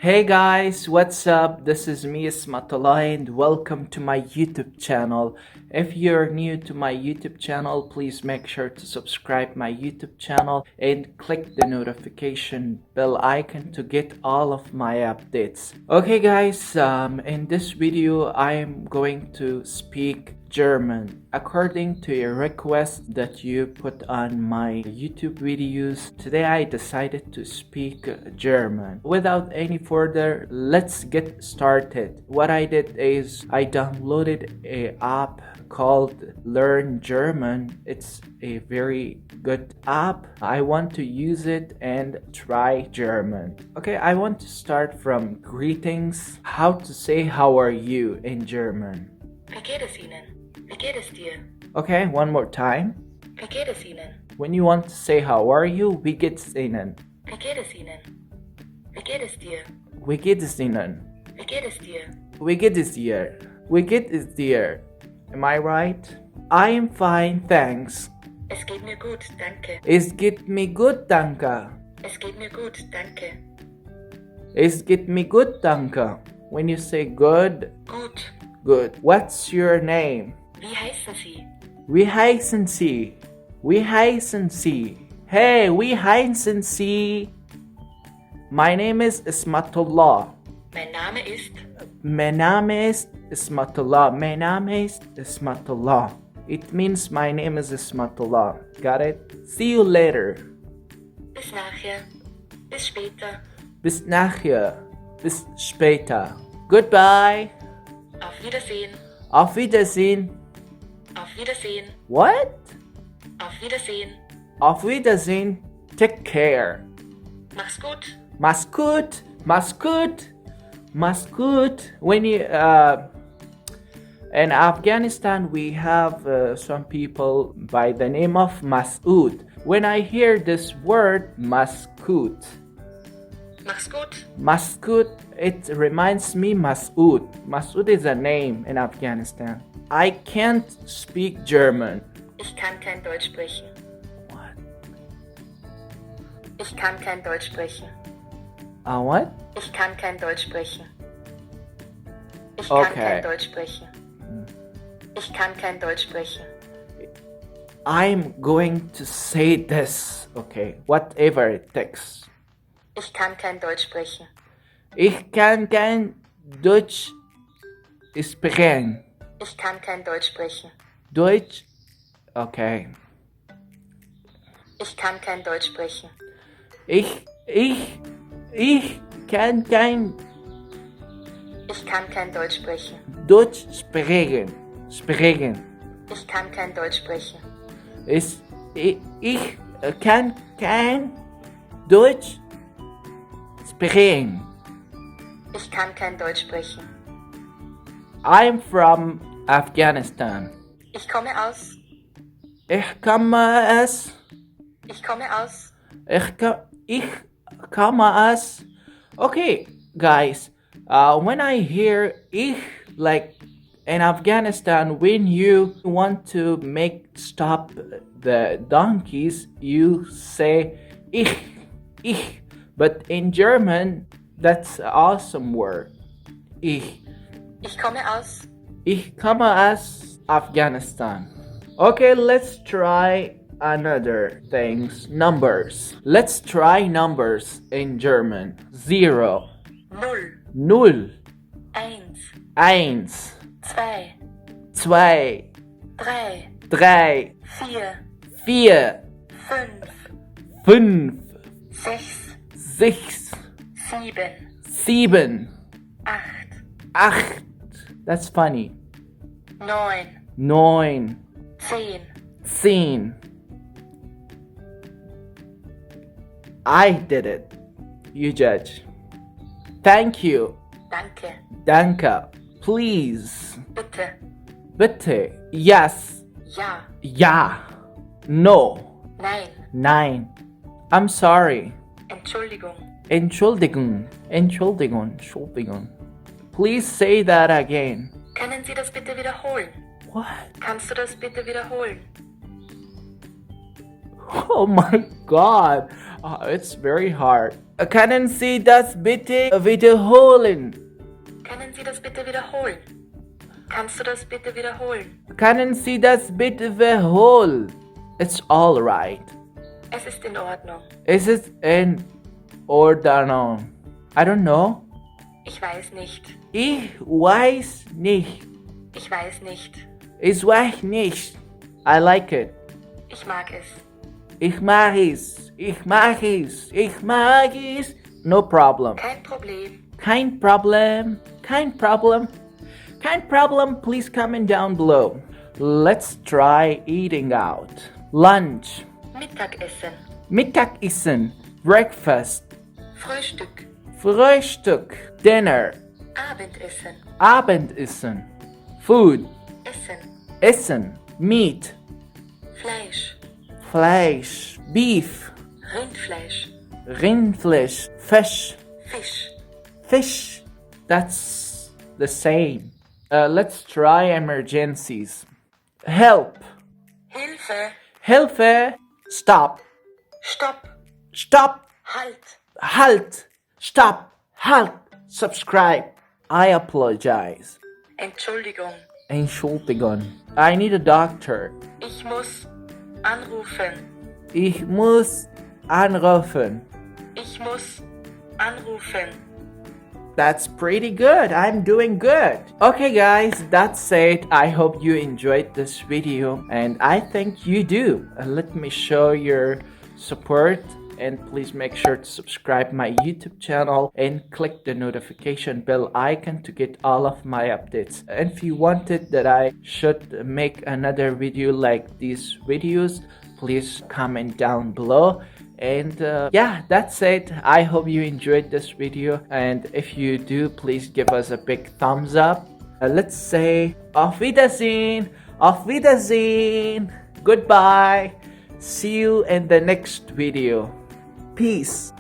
Hey guys, what's up? This is me, Esmatullah, and welcome to my YouTube channel. If you're new to my YouTube channel, please make sure to subscribe my YouTube channel and click the notification bell icon to get all of my updates. Okay guys, in this video I am going to speak German according to a request that you put on my YouTube videos. Today I decided to speak German. Without any further, let's get started. What I did is I downloaded an app called Learn German. It's a very good app. I want to use it and try German. Okay, I want to start from greetings. How to say how are you in German. Wie geht es Ihnen? Wie geht es dir? Okay, one more time. Wie geht es Ihnen? When you want to say how are you, wie geht's Ihnen? Wie geht es Ihnen? Wie geht es dir? Wie geht es Ihnen? Wie geht es dir? Wie geht es dir? Wie geht es dir? Am I right? I am fine, thanks. Es geht mir gut, danke. Es geht mir gut, danke. Es geht mir gut, danke. Es geht mir gut, danke. When you say good, Gut. good. What's your name? Wie heißen Sie? Wie heißen Sie? Wie heißen Sie? Hey, wie heißen Sie? My name is Esmatullah. Mein Name ist. Mein Name ist Esmatullah. Mein Name ist Esmatullah. It means my name is Esmatullah. Got it? See you later. Bis nachher. Bis später. Bis nachher. Bis später. Goodbye. Auf Wiedersehen. Auf Wiedersehen. Auf Wiedersehen. What? Auf Wiedersehen. Auf Wiedersehen. Take care. Mach's gut. Mach's gut. Mach's gut. Mach's gut. When you in Afghanistan we have some people by the name of Masoud. When I hear this word Maskut, Mach's gut. Maskut, it reminds me Masoud. Masoud is a name in Afghanistan. I can't speak German. Ich kann kein Deutsch sprechen. What? Ich kann kein Deutsch sprechen. What? Ich kann kein Deutsch sprechen. Ich Okay. kann kein Deutsch sprechen. Ich kann kein Deutsch sprechen. I'm going to say this, okay? Whatever it takes. Ich kann kein Deutsch sprechen. Ich kann kein Deutsch sprechen. Ich kann kein Deutsch sprechen. Deutsch? Okay. Ich kann kein Deutsch sprechen. Ich kann kein Ich kann kein Deutsch sprechen. Deutsch sprechen. Sprechen. Ich kann kein Deutsch sprechen. Ich kann kein Deutsch sprechen. Ich kann kein Deutsch sprechen. I'm from Afghanistan. Ich komme aus. Ich komme aus. Ich komme aus. Ich komme aus. Okay, guys. When I hear ich, like in Afghanistan, when you want to make stop the donkeys, you say ich. But in German, that's an awesome word. Ich. Ich komme aus. Ich komme aus Afghanistan. Okay, let's try another things. Numbers. Let's try numbers in German. 0. Null. 0. Eins. 1. Zwei. 2. Drei. 3. Vier. 4. Fünf. 5. Sechs. 6. Sieben. 7. Acht. 8. That's funny. Neun. 9. Zehn. 10. I did it. You judge. Thank you. Danke. Danke. Please. Bitte. Bitte. Yes. Ja. Ja. No. Nein. Nein. I'm sorry. Entschuldigung. Entschuldigung. Entschuldigung. Please say that again. Können Sie das bitte wiederholen? What? Kannst du das bitte wiederholen? Oh my god. It's very hard. Können Sie das bitte wiederholen? Können Sie das bitte wiederholen? Kannst du das bitte wiederholen? Können Sie das bitte wiederholen? It's all right. Es ist in Ordnung. Is it in Ordnung? I don't know. Ich weiß nicht. Ich weiß nicht. Ich weiß nicht. Ich weiß nicht. I like it. Ich mag es. Ich mag es. Ich mag es. Ich mag es. No problem. Kein Problem. Kein Problem. Kein Problem. Kein Problem. Please comment down below. Let's try eating out. Lunch. Mittagessen. Mittagessen. Breakfast. Frühstück. Frühstück. Dinner. Abendessen. Abendessen. Food. Essen. Essen. Meat. Fleisch. Fleisch. Beef. Rindfleisch. Rindfleisch. Fish. Fisch. Fish. That's the same. Let's try emergencies. Help. Hilfe. Hilfe. Stop. Stopp. Stop. Halt. Halt. Stop. Halt. Subscribe. I apologize. Entschuldigung. Entschuldigung. I need a doctor. Ich muss anrufen. Ich muss anrufen. Ich muss anrufen. That's pretty good. I'm doing good. Okay guys, that's it. I hope you enjoyed this video and I think you do. Let me show your support and please make sure to subscribe my YouTube channel and click the notification bell icon to get all of my updates. And if you wanted that I should make another video like these videos, please comment down below. And yeah, that's it. I hope you enjoyed this video and if you do, please give us a big thumbs up. Let's say auf Wiedersehen, auf Wiedersehen, goodbye, see you in the next video. Peace.